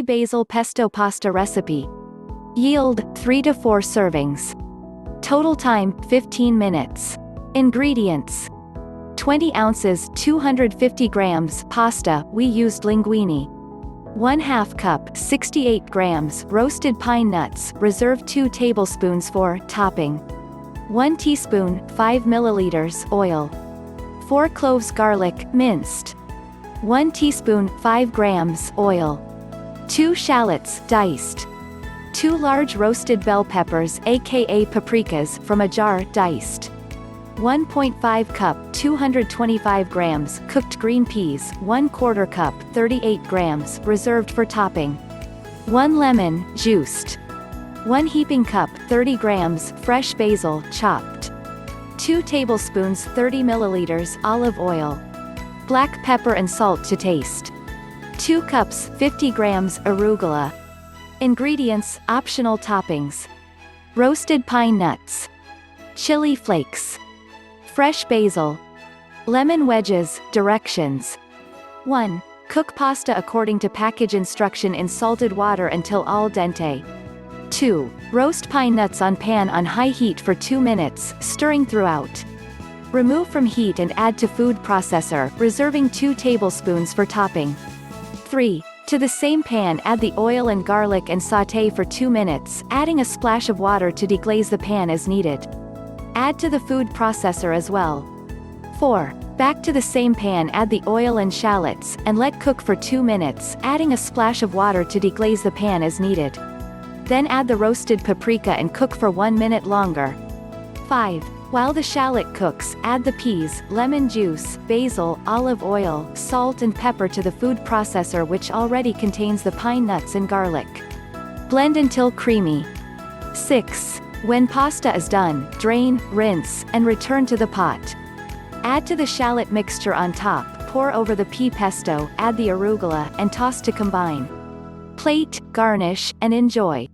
Basil pesto pasta recipe. Yield, 3 to 4 servings. Total time, 15 minutes. Ingredients: 20 ounces 250 grams pasta, we used linguine. 1/2 cup 68 grams roasted pine nuts, reserve 2 tablespoons for topping. 1 teaspoon 5 milliliters oil. 4 cloves garlic, minced. 1 teaspoon 5 grams oil. 2 shallots, diced. 2 large roasted bell peppers aka paprikas from a jar, diced. 1.5 cup 225 grams cooked green peas, 1/4 cup 38 grams reserved for topping. 1 lemon, juiced. 1 heaping cup 30 grams fresh basil, chopped. 2 tablespoons 30 milliliters olive oil. Black pepper and salt to taste. 2 cups 50 grams arugula. Ingredients, optional toppings: roasted pine nuts, chili flakes, fresh basil, lemon wedges. Directions: 1. Cook pasta according to package instruction in salted water until al dente. 2. Roast pine nuts on pan on high heat for 2 minutes, stirring throughout. Remove from heat and add to food processor, reserving 2 tablespoons for topping. 3. To the same pan add the oil and garlic and sauté for 2 minutes, adding a splash of water to deglaze the pan as needed. Add to the food processor as well. 4. Back to the same pan add the oil and shallots, and let cook for 2 minutes, adding a splash of water to deglaze the pan as needed. Then add the roasted paprika and cook for 1 minute longer. 5. While the shallot cooks, add the peas, lemon juice, basil, olive oil, salt and pepper to the food processor which already contains the pine nuts and garlic. Blend until creamy. 6. When pasta is done, drain, rinse, and return to the pot. Add to the shallot mixture on top, pour over the pea pesto, add the arugula, and toss to combine. Plate, garnish, and enjoy.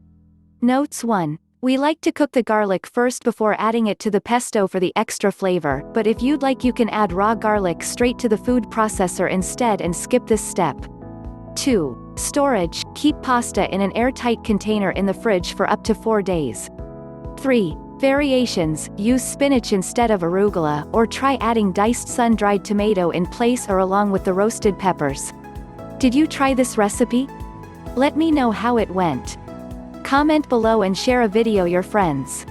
Notes: 1. We like to cook the garlic first before adding it to the pesto for the extra flavor, but if you'd like you can add raw garlic straight to the food processor instead and skip this step. 2. Storage: keep pasta in an airtight container in the fridge for up to 4 days. 3. Variations: use spinach instead of arugula, or try adding diced sun-dried tomato in place or along with the roasted peppers. Did you try this recipe? Let me know how it went. Comment below and share a video your friends.